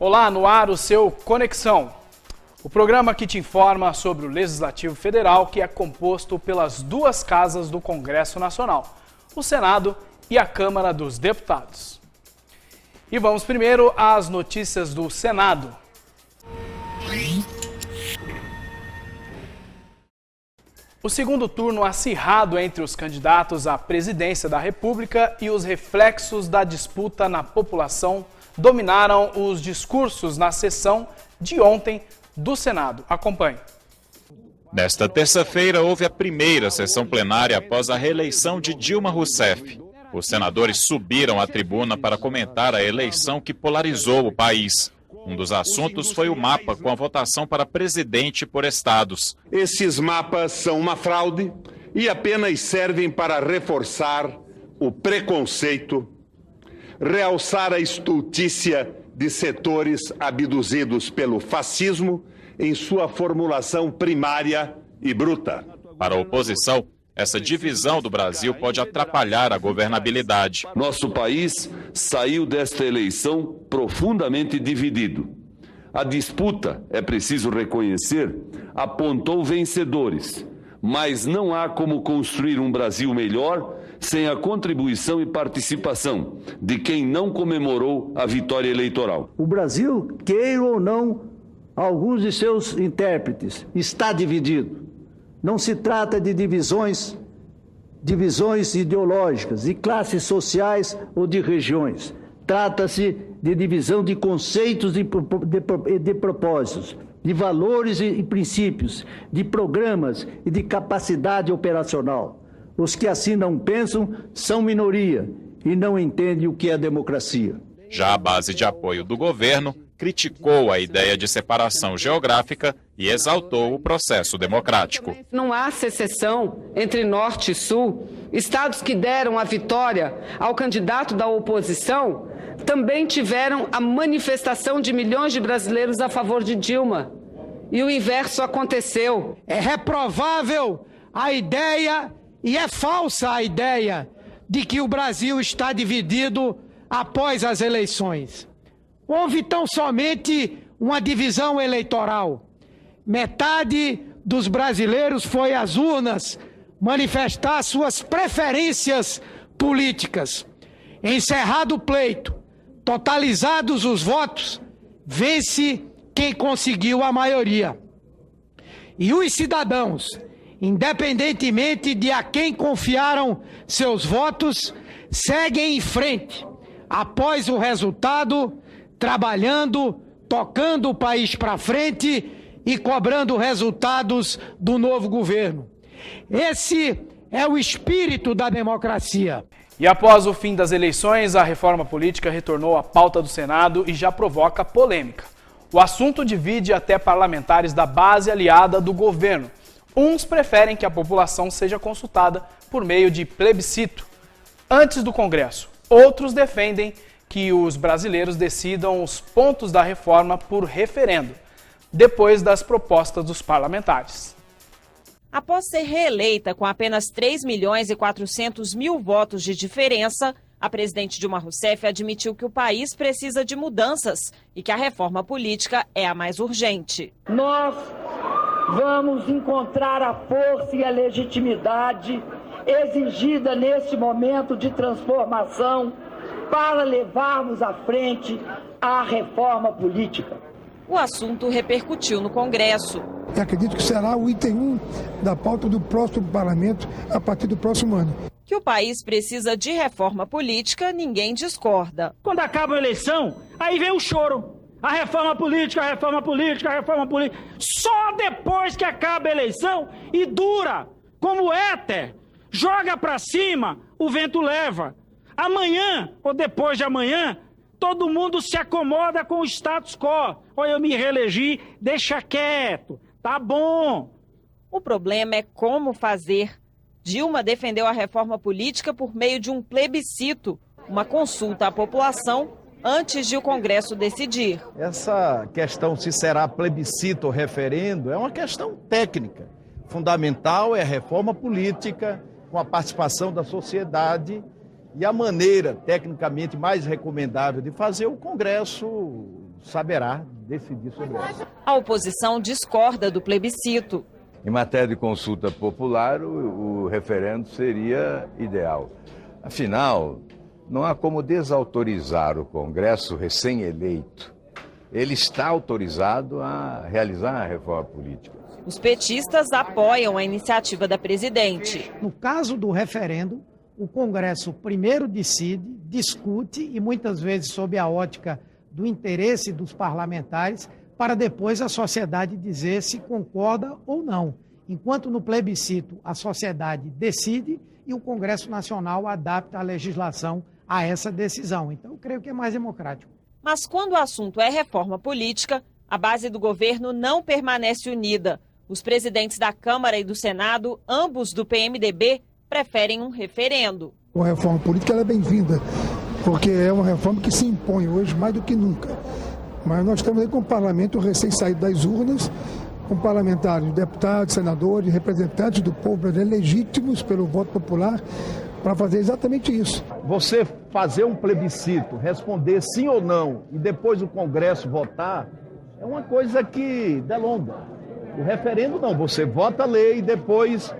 Olá, no ar o seu Conexão, o programa que te informa sobre o Legislativo Federal, que é composto pelas duas casas do Congresso Nacional, o Senado e a Câmara dos Deputados. E vamos primeiro às notícias do Senado. O segundo turno acirrado entre os candidatos à presidência da República e os reflexos da disputa na população dominaram os discursos na sessão de ontem do Senado. Acompanhe. Nesta terça-feira, houve a primeira sessão plenária após a reeleição de Dilma Rousseff. Os senadores subiram à tribuna para comentar a eleição que polarizou o país. Um dos assuntos foi o mapa com a votação para presidente por estados. Esses mapas são uma fraude e apenas servem para reforçar o preconceito, realçar a estultícia de setores abduzidos pelo fascismo em sua formulação primária e bruta. Para a oposição, essa divisão do Brasil pode atrapalhar a governabilidade. Nosso país saiu desta eleição profundamente dividido. A disputa, é preciso reconhecer, apontou vencedores, mas não há como construir um Brasil melhor sem a contribuição e participação de quem não comemorou a vitória eleitoral. O Brasil, queira ou não, alguns de seus intérpretes, está dividido. Não se trata de divisões ideológicas, de classes sociais ou de regiões. Trata-se de divisão de conceitos e de propósitos, de valores e princípios, de programas e de capacidade operacional. Os que assim não pensam são minoria e não entendem o que é democracia. Já a base de apoio do governo criticou a ideia de separação geográfica e exaltou o processo democrático. Não há secessão entre Norte e Sul. Estados que deram a vitória ao candidato da oposição também tiveram a manifestação de milhões de brasileiros a favor de Dilma. E o inverso aconteceu. É reprovável a ideia e é falsa a ideia de que o Brasil está dividido após as eleições. Houve tão somente uma divisão eleitoral. Metade dos brasileiros foi às urnas manifestar suas preferências políticas. Encerrado o pleito, totalizados os votos, vence quem conseguiu a maioria. E os cidadãos, independentemente de a quem confiaram seus votos, seguem em frente, após o resultado, trabalhando, tocando o país para frente e cobrando resultados do novo governo. Esse é o espírito da democracia. E após o fim das eleições, a reforma política retornou à pauta do Senado e já provoca polêmica. O assunto divide até parlamentares da base aliada do governo. Uns preferem que a população seja consultada por meio de plebiscito antes do Congresso. Outros defendem que os brasileiros decidam os pontos da reforma por referendo, depois das propostas dos parlamentares. Após ser reeleita com apenas 3.400.000 votos de diferença, a presidente Dilma Rousseff admitiu que o país precisa de mudanças e que a reforma política é a mais urgente. Nós vamos encontrar a força e a legitimidade exigida neste momento de transformação para levarmos à frente a reforma política. O assunto repercutiu no Congresso. Eu acredito que será o item 1 da pauta do próximo parlamento a partir do próximo ano. Que o país precisa de reforma política, ninguém discorda. Quando acaba a eleição, aí vem o choro. A reforma política, a reforma política, a reforma política. Só depois que acaba a eleição e dura, como éter, joga para cima, o vento leva. Amanhã ou depois de amanhã, todo mundo se acomoda com o status quo. Olha, eu me reelegi, deixa quieto, tá bom. O problema é como fazer. Dilma defendeu a reforma política por meio de um plebiscito, uma consulta à população antes de o Congresso decidir. Essa questão se será plebiscito ou referendo é uma questão técnica. Fundamental é a reforma política com a participação da sociedade. E a maneira tecnicamente mais recomendável de fazer, o Congresso saberá decidir sobre isso. A oposição discorda do plebiscito. Em matéria de consulta popular, o referendo seria ideal. Afinal, não há como desautorizar o Congresso recém-eleito. Ele está autorizado a realizar a reforma política. Os petistas apoiam a iniciativa da presidente. No caso do referendo, o Congresso primeiro decide, discute e muitas vezes sob a ótica do interesse dos parlamentares, para depois a sociedade dizer se concorda ou não. Enquanto no plebiscito a sociedade decide e o Congresso Nacional adapta a legislação a essa decisão. Então, eu creio que é mais democrático. Mas quando o assunto é reforma política, a base do governo não permanece unida. Os presidentes da Câmara e do Senado, ambos do PMDB, preferem um referendo. A reforma política ela é bem-vinda, porque é uma reforma que se impõe hoje mais do que nunca. Mas nós estamos aí com o parlamento recém-saído das urnas, com parlamentares, deputados, senadores, representantes do povo brasileiro legítimos pelo voto popular para fazer exatamente isso. Você fazer um plebiscito, responder sim ou não e depois o Congresso votar, é uma coisa que delonga. O referendo não, você vota a lei e depois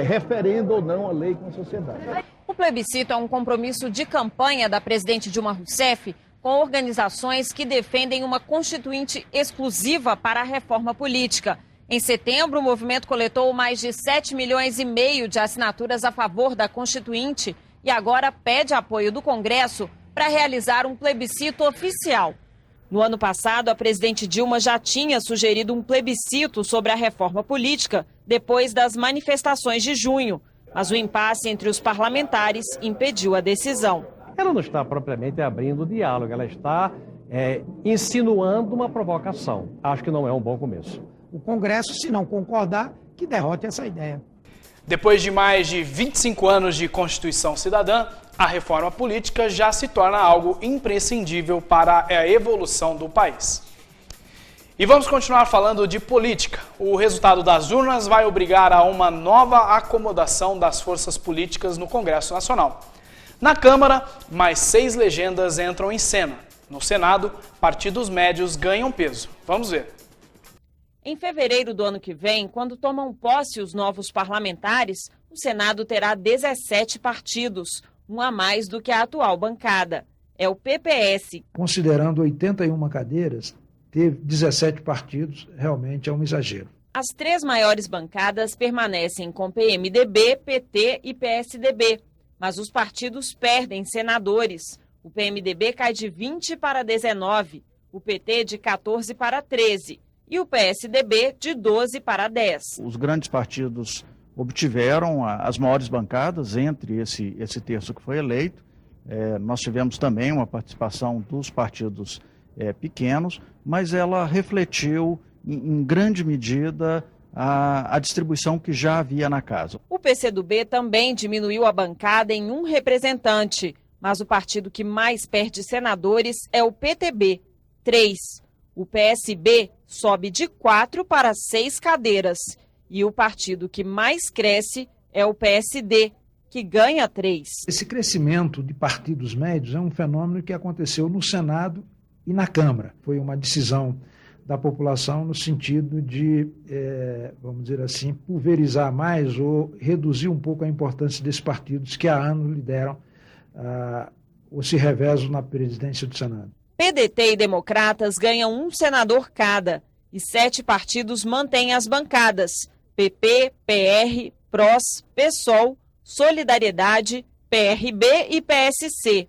referenda ou não a lei com a sociedade. O plebiscito é um compromisso de campanha da presidente Dilma Rousseff com organizações que defendem uma constituinte exclusiva para a reforma política. Em setembro, o movimento coletou mais de 7,5 milhões de assinaturas a favor da constituinte e agora pede apoio do Congresso para realizar um plebiscito oficial. No ano passado, a presidente Dilma já tinha sugerido um plebiscito sobre a reforma política depois das manifestações de junho, mas o impasse entre os parlamentares impediu a decisão. Ela não está propriamente abrindo o diálogo, ela está insinuando uma provocação. Acho que não é um bom começo. O Congresso, se não concordar, que derrote essa ideia. Depois de mais de 25 anos de Constituição Cidadã, a reforma política já se torna algo imprescindível para a evolução do país. E vamos continuar falando de política. O resultado das urnas vai obrigar a uma nova acomodação das forças políticas no Congresso Nacional. Na Câmara, mais 6 legendas entram em cena. No Senado, partidos médios ganham peso. Vamos ver. Em fevereiro do ano que vem, quando tomam posse os novos parlamentares, o Senado terá 17 partidos, um a mais do que a atual bancada. É o PPS. Considerando 81 cadeiras, ter 17 partidos realmente é um exagero. As 3 maiores bancadas permanecem com PMDB, PT e PSDB, mas os partidos perdem senadores. O PMDB cai de 20 para 19, o PT de 14 para 13 e o PSDB de 12 para 10. Os grandes partidos obtiveram as maiores bancadas entre esse terço que foi eleito. Nós tivemos também uma participação dos partidos pequenos, mas ela refletiu em grande medida a distribuição que já havia na casa. O PCdoB também diminuiu a bancada em um representante, mas o partido que mais perde senadores é o PTB, 3. O PSB sobe de 4 para 6 cadeiras. E o partido que mais cresce é o PSD, que ganha 3. Esse crescimento de partidos médios é um fenômeno que aconteceu no Senado e na Câmara. Foi uma decisão da população no sentido de, vamos dizer assim, pulverizar mais ou reduzir um pouco a importância desses partidos que há anos lideram ou se revezam na presidência do Senado. PDT e Democratas ganham um senador cada e 7 partidos mantêm as bancadas: PP, PR, PROS, PSOL, Solidariedade, PRB e PSC.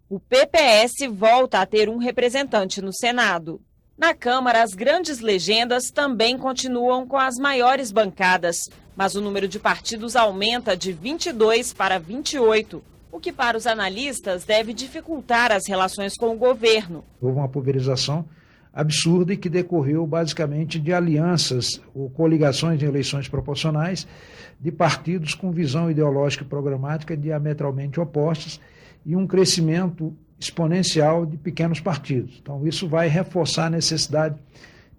O PPS volta a ter um representante no Senado. Na Câmara, as grandes legendas também continuam com as maiores bancadas, mas o número de partidos aumenta de 22 para 28, o que para os analistas deve dificultar as relações com o governo. Houve uma pulverização absurda e que decorreu basicamente de alianças ou coligações em eleições proporcionais de partidos com visão ideológica e programática diametralmente opostas e um crescimento exponencial de pequenos partidos. Então isso vai reforçar a necessidade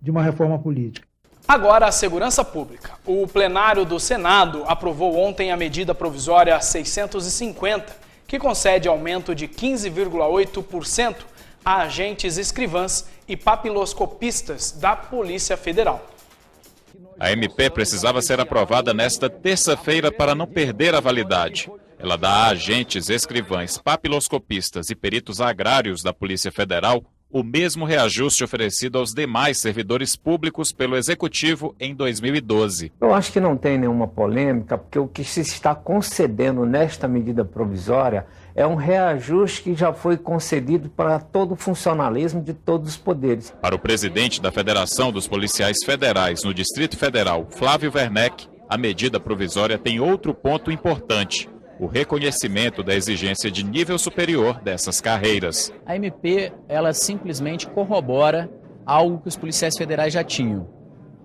de uma reforma política. Agora, a segurança pública. O plenário do Senado aprovou ontem a medida provisória 650, que concede aumento de 15,8% a agentes escrivãs e papiloscopistas da Polícia Federal. A MP precisava ser aprovada nesta terça-feira para não perder a validade. Ela dá a agentes escrivães, papiloscopistas e peritos agrários da Polícia Federal o mesmo reajuste oferecido aos demais servidores públicos pelo Executivo em 2012. Eu acho que não tem nenhuma polêmica, porque o que se está concedendo nesta medida provisória é um reajuste que já foi concedido para todo o funcionalismo de todos os poderes. Para o presidente da Federação dos Policiais Federais no Distrito Federal, Flávio Werneck, a medida provisória tem outro ponto importante: o reconhecimento da exigência de nível superior dessas carreiras. A MP, ela simplesmente corrobora algo que os policiais federais já tinham,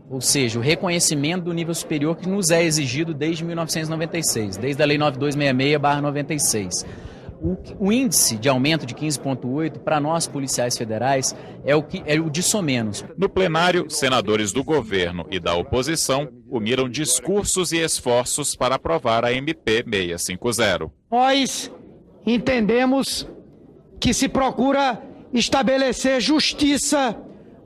ou seja, o reconhecimento do nível superior que nos é exigido desde 1996, desde a Lei 9266/96. O índice de aumento de 15,8 para nós policiais federais é o de somenos. No plenário, senadores do governo e da oposição uniram discursos e esforços para aprovar a MP 650. Nós entendemos que se procura estabelecer justiça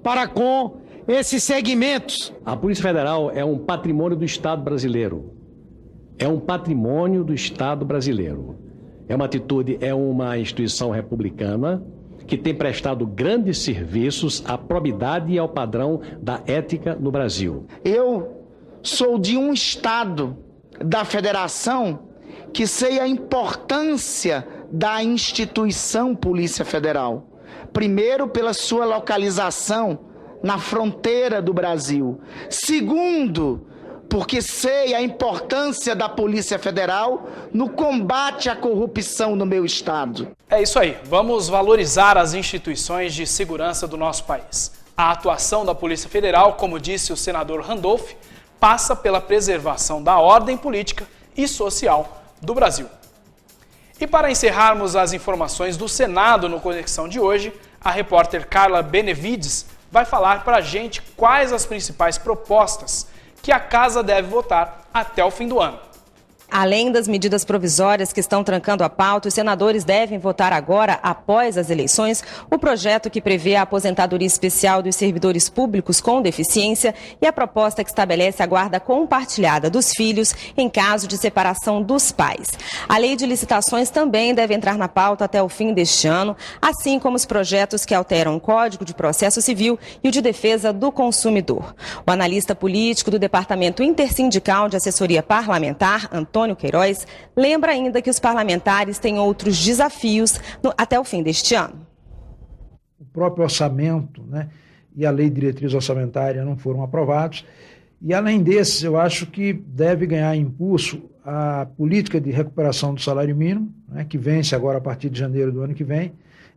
para com esses segmentos. A Polícia Federal é um patrimônio do Estado brasileiro. É um patrimônio do Estado brasileiro. É uma instituição republicana que tem prestado grandes serviços à probidade e ao padrão da ética no Brasil. Eu sou de um estado da federação que sei a importância da instituição Polícia Federal. Primeiro, pela sua localização na fronteira do Brasil. Segundo, porque sei a importância da Polícia Federal no combate à corrupção no meu estado. É isso aí, vamos valorizar as instituições de segurança do nosso país. A atuação da Polícia Federal, como disse o senador Randolph, passa pela preservação da ordem política e social do Brasil. E para encerrarmos as informações do Senado no Conexão de hoje, a repórter Carla Benevides vai falar para a gente quais as principais propostas que a Casa deve votar até o fim do ano. Além das medidas provisórias que estão trancando a pauta, os senadores devem votar agora, após as eleições, o projeto que prevê a aposentadoria especial dos servidores públicos com deficiência e a proposta que estabelece a guarda compartilhada dos filhos em caso de separação dos pais. A lei de licitações também deve entrar na pauta até o fim deste ano, assim como os projetos que alteram o Código de Processo Civil e o de Defesa do Consumidor. O analista político do Departamento Intersindical de Assessoria Parlamentar, Antônio Queiroz, lembra ainda que os parlamentares têm outros desafios até o fim deste ano. O próprio orçamento, e a lei de diretriz orçamentária não foram aprovados. E, além desses, eu acho que deve ganhar impulso a política de recuperação do salário mínimo, que vence agora a partir de janeiro do ano que vem,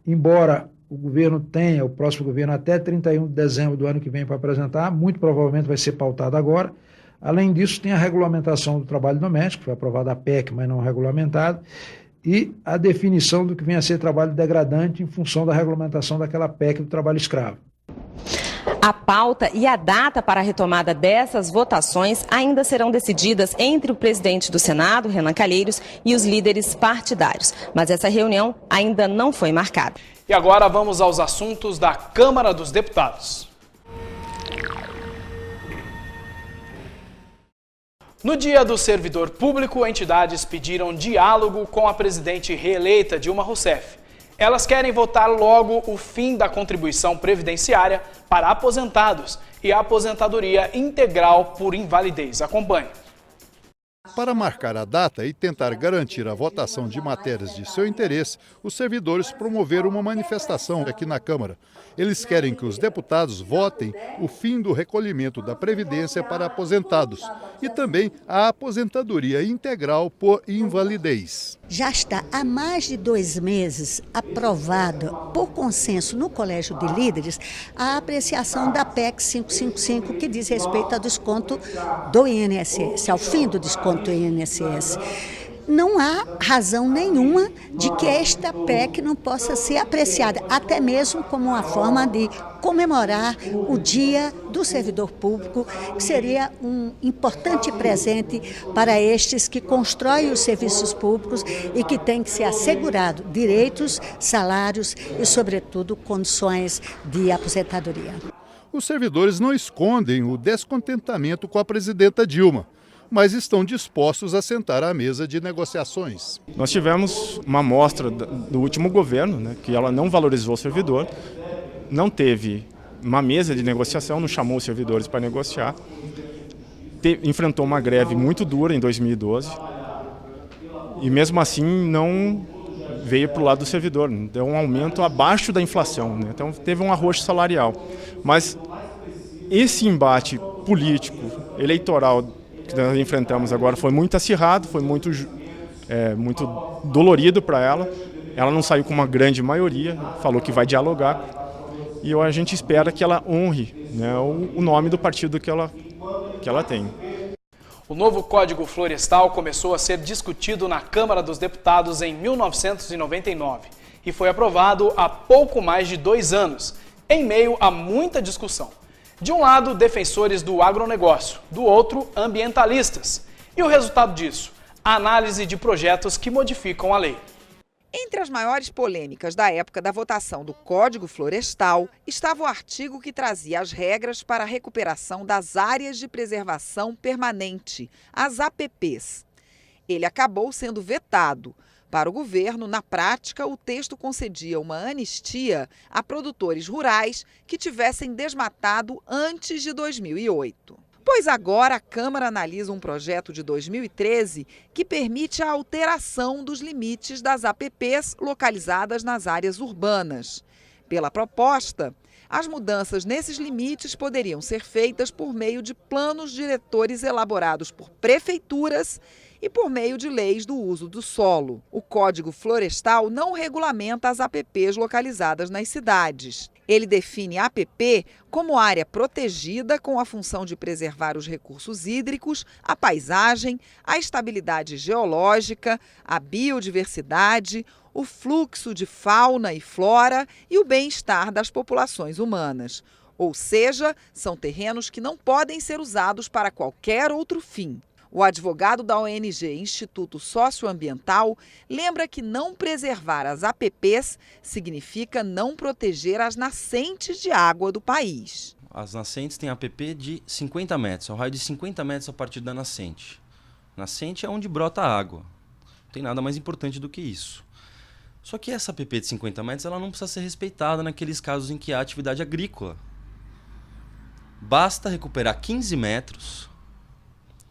embora o governo tenha, o próximo governo, até 31 de dezembro do ano que vem para apresentar, muito provavelmente vai ser pautado agora. Além disso, tem a regulamentação do trabalho doméstico, foi aprovada a PEC, mas não regulamentada, e a definição do que vem a ser trabalho degradante em função da regulamentação daquela PEC do trabalho escravo. A pauta e a data para a retomada dessas votações ainda serão decididas entre o presidente do Senado, Renan Calheiros, e os líderes partidários, mas essa reunião ainda não foi marcada. E agora vamos aos assuntos da Câmara dos Deputados. No Dia do Servidor Público, entidades pediram diálogo com a presidente reeleita Dilma Rousseff. Elas querem votar logo o fim da contribuição previdenciária para aposentados e a aposentadoria integral por invalidez. Acompanhe. Para marcar a data e tentar garantir a votação de matérias de seu interesse, os servidores promoveram uma manifestação aqui na Câmara. Eles querem que os deputados votem o fim do recolhimento da Previdência para aposentados e também a aposentadoria integral por invalidez. Já está há mais de 2 meses aprovada, por consenso no Colégio de Líderes, a apreciação da PEC 555, que diz respeito ao desconto do INSS, ao fim do desconto do INSS. não há razão nenhuma de que esta PEC não possa ser apreciada, até mesmo como uma forma de comemorar o Dia do Servidor Público, que seria um importante presente para estes que constroem os serviços públicos e que tem que ser assegurado direitos, salários e, sobretudo, condições de aposentadoria. Os servidores não escondem o descontentamento com a presidenta Dilma, mas estão dispostos a sentar à mesa de negociações. Nós tivemos uma amostra do último governo, né, que ela não valorizou o servidor, não teve uma mesa de negociação, não chamou os servidores para negociar, enfrentou uma greve muito dura em 2012 e mesmo assim não veio para o lado do servidor, deu um aumento abaixo da inflação, né? Então teve um arroxo salarial. Mas esse embate político, eleitoral que nós enfrentamos agora foi muito acirrado, foi muito dolorido para ela. Ela não saiu com uma grande maioria, falou que vai dialogar e a gente espera que ela honre, né, o nome do partido que ela tem. O novo Código Florestal começou a ser discutido na Câmara dos Deputados em 1999 e foi aprovado há pouco mais de 2 anos, em meio a muita discussão. De um lado, defensores do agronegócio, do outro, ambientalistas. E o resultado disso? A análise de projetos que modificam a lei. Entre as maiores polêmicas da época da votação do Código Florestal estava o artigo que trazia as regras para a recuperação das áreas de preservação permanente, as APPs. Ele acabou sendo vetado. Para o governo, na prática, o texto concedia uma anistia a produtores rurais que tivessem desmatado antes de 2008. Pois agora a Câmara analisa um projeto de 2013 que permite a alteração dos limites das APPs localizadas nas áreas urbanas. Pela proposta, as mudanças nesses limites poderiam ser feitas por meio de planos diretores elaborados por prefeituras e por meio de leis do uso do solo. O Código Florestal não regulamenta as APPs localizadas nas cidades. Ele define a APP como área protegida com a função de preservar os recursos hídricos, a paisagem, a estabilidade geológica, a biodiversidade, o fluxo de fauna e flora e o bem-estar das populações humanas. Ou seja, são terrenos que não podem ser usados para qualquer outro fim. O advogado da ONG Instituto Socioambiental lembra que não preservar as APPs significa não proteger as nascentes de água do país. As nascentes têm APP de 50 metros, é um raio de 50 metros a partir da nascente. Nascente é onde brota a água, não tem nada mais importante do que isso. Só que essa APP de 50 metros ela não precisa ser respeitada naqueles casos em que há atividade agrícola. Basta recuperar 15 metros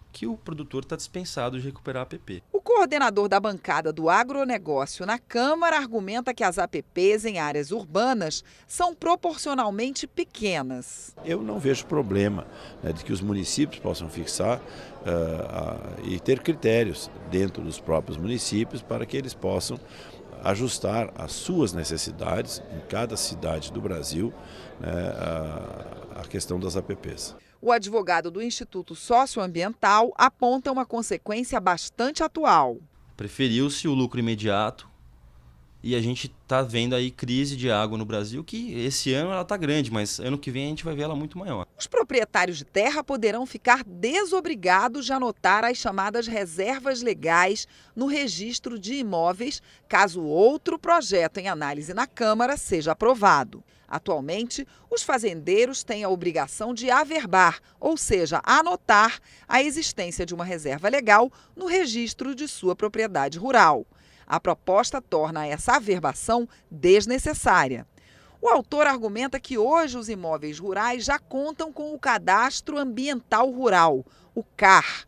que o produtor está dispensado de recuperar a APP. O coordenador da bancada do agronegócio na Câmara argumenta que as APPs em áreas urbanas são proporcionalmente pequenas. Eu não vejo problema, né, de que os municípios possam fixar e ter critérios dentro dos próprios municípios para que eles possam ajustar as suas necessidades em cada cidade do Brasil, né, a questão das APPs. O advogado do Instituto Socioambiental aponta uma consequência bastante atual. Preferiu-se o lucro imediato e a gente está vendo aí crise de água no Brasil, que esse ano ela está grande, mas ano que vem a gente vai ver ela muito maior. Os proprietários de terra poderão ficar desobrigados de anotar as chamadas reservas legais no registro de imóveis, caso outro projeto em análise na Câmara seja aprovado. Atualmente, os fazendeiros têm a obrigação de averbar, ou seja, anotar a existência de uma reserva legal no registro de sua propriedade rural. A proposta torna essa averbação desnecessária. O autor argumenta que hoje os imóveis rurais já contam com o Cadastro Ambiental Rural, o CAR.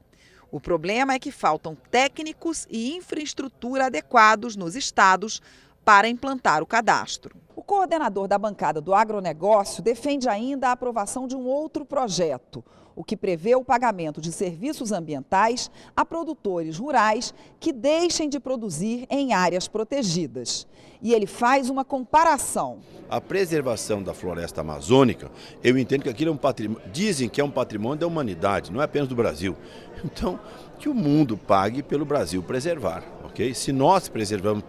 O problema é que faltam técnicos e infraestrutura adequados nos estados para implantar o cadastro. O coordenador da bancada do agronegócio defende ainda a aprovação de um outro projeto, o que prevê o pagamento de serviços ambientais a produtores rurais que deixem de produzir em áreas protegidas. E ele faz uma comparação. A preservação da floresta amazônica, eu entendo que aquilo é um patrimônio, dizem que é um patrimônio da humanidade, não é apenas do Brasil. Então, que o mundo pague pelo Brasil preservar. Okay? Se nós preservamos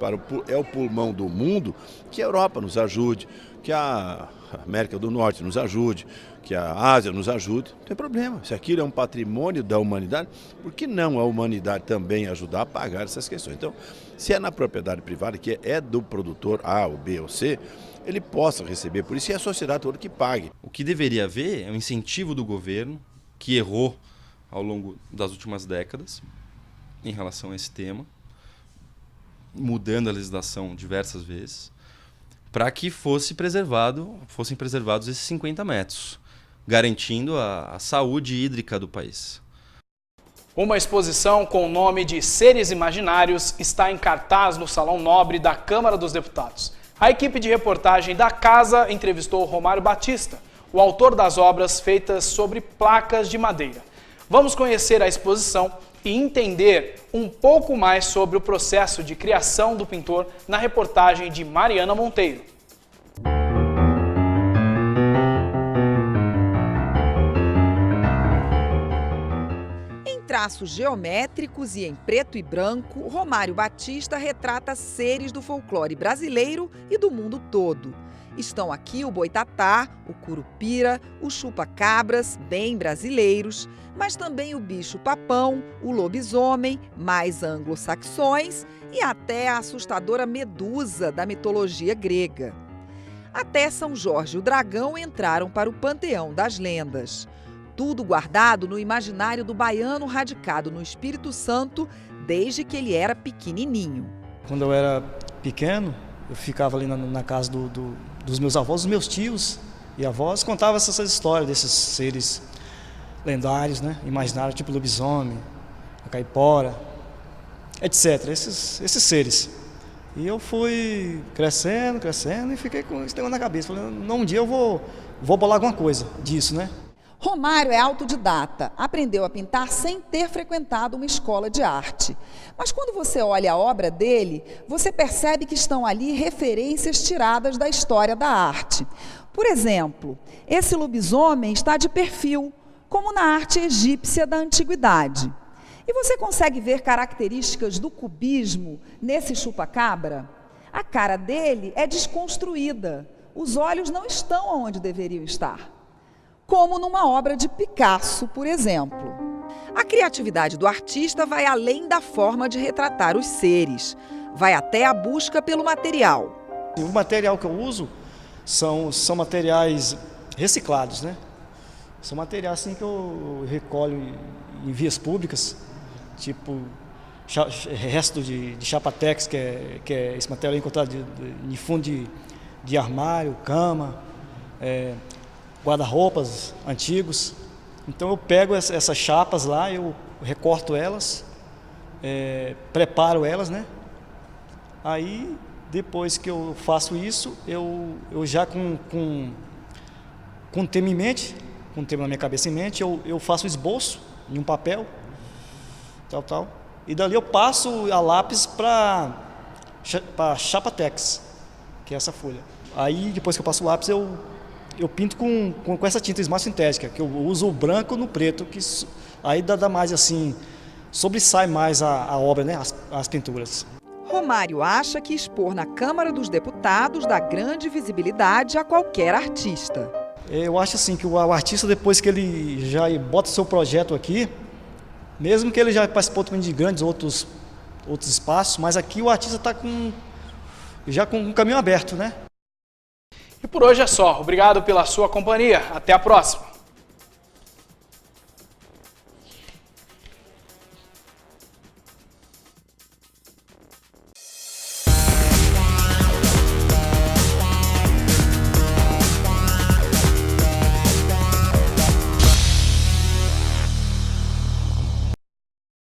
é o pulmão do mundo, que a Europa nos ajude, que a América do Norte nos ajude, que a Ásia nos ajude, não tem problema. Se aquilo é um patrimônio da humanidade, por que não a humanidade também ajudar a pagar essas questões? Então, se é na propriedade privada, que é do produtor A, ou B ou C, ele possa receber por isso e a sociedade toda que pague. O que deveria haver é um incentivo do governo, que errou ao longo das últimas décadas em relação a esse tema, mudando a legislação diversas vezes, para que fossem preservados esses 50 metros, garantindo a saúde hídrica do país. Uma exposição com o nome de Seres Imaginários está em cartaz no Salão Nobre da Câmara dos Deputados. A equipe de reportagem da casa entrevistou Romário Batista, o autor das obras feitas sobre placas de madeira. Vamos conhecer a exposição e entender um pouco mais sobre o processo de criação do pintor na reportagem de Mariana Monteiro. Em traços geométricos e em preto e branco, Romário Batista retrata seres do folclore brasileiro e do mundo todo. Estão aqui o boitatá, o curupira, o chupa-cabras, bem brasileiros, mas também o bicho-papão, o lobisomem, mais anglo-saxões, e até a assustadora Medusa da mitologia grega. Até São Jorge o Dragão entraram para o panteão das lendas. Tudo guardado no imaginário do baiano radicado no Espírito Santo desde que ele era pequenininho. Quando eu era pequeno, eu ficava ali na casa dos meus avós, dos meus tios e avós, contavam essas histórias desses seres lendários, né? Imaginários, tipo lobisomem, a caipora, etc. Esses seres. E eu fui crescendo e fiquei com esse negócio na cabeça. Falei, um dia eu vou bolar alguma coisa disso, né? Romário é autodidata, aprendeu a pintar sem ter frequentado uma escola de arte. Mas quando você olha a obra dele, você percebe que estão ali referências tiradas da história da arte. Por exemplo, esse lobisomem está de perfil, como na arte egípcia da antiguidade. E você consegue ver características do cubismo nesse chupa-cabra? A cara dele é desconstruída, os olhos não estão onde deveriam estar. Como numa obra de Picasso, por exemplo. A criatividade do artista vai além da forma de retratar os seres, vai até a busca pelo material. O material que eu uso são materiais reciclados, né? São materiais assim que eu recolho em vias públicas, tipo resto de chapatex, que é esse material encontrado em fundo de armário, cama, guarda-roupas antigos. Então eu pego essas chapas lá, eu recorto elas, preparo elas, né? Aí depois que eu faço isso, eu já com o tema em mente, com o tema na minha cabeça em mente, eu faço o esboço em um papel, tal, e dali eu passo a lápis para chapatex, que é essa folha. Aí depois que eu passo o lápis, eu pinto com essa tinta esmalte sintética, que eu uso o branco no preto, que aí dá mais assim, sobressai mais a obra, né, as pinturas. Romário acha que expor na Câmara dos Deputados dá grande visibilidade a qualquer artista. Eu acho assim que o artista, depois que ele já bota o seu projeto aqui, mesmo que ele já participou também de grandes outros espaços, mas aqui o artista está já com um caminho aberto, né? E por hoje é só. Obrigado pela sua companhia. Até a próxima.